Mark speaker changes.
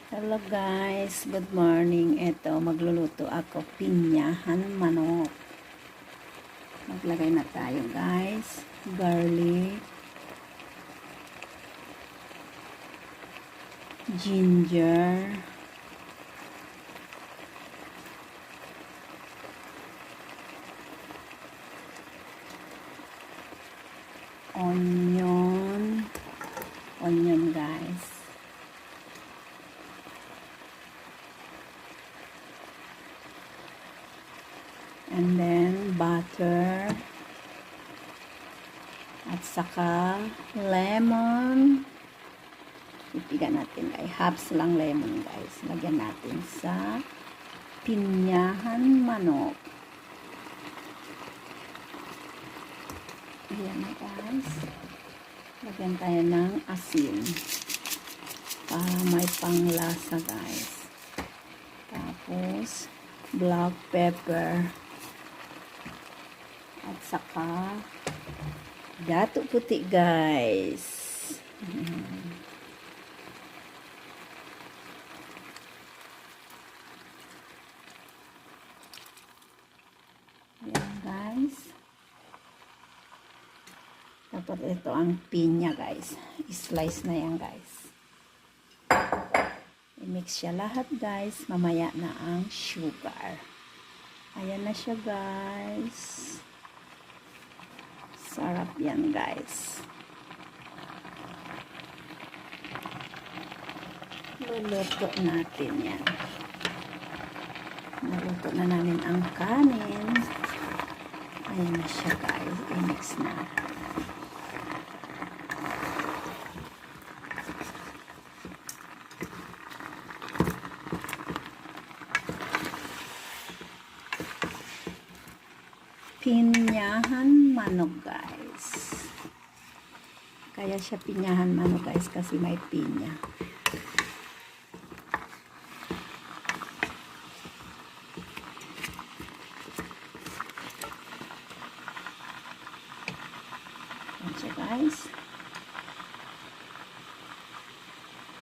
Speaker 1: Hello guys, good morning. Ito, magluluto ako pinyahan manok. Maglagay na tayo guys. Garlic, ginger, onion guys. And then butter at saka lemon. Ipiga natin guys, halves lang lemon guys. Lagyan natin sa pinyahan manok. Ayan na guys. Lagyan tayo ng asin para may panglasa guys. Tapos black pepper at saka dato puti guys. Ayan guys. Tapos ito ang pinya guys. I-slice na yan guys. I-mix siya lahat guys. Mamaya na ang sugar. Ayan na siya guys. Sarap yan guys. Luluto natin yan. Naluto na namin ang kanin. Ayan na siya guys. I-mix na. Pinyahan manok guys. Kaya siya pinyahan manok guys kasi may pinya. Ayan siya guys.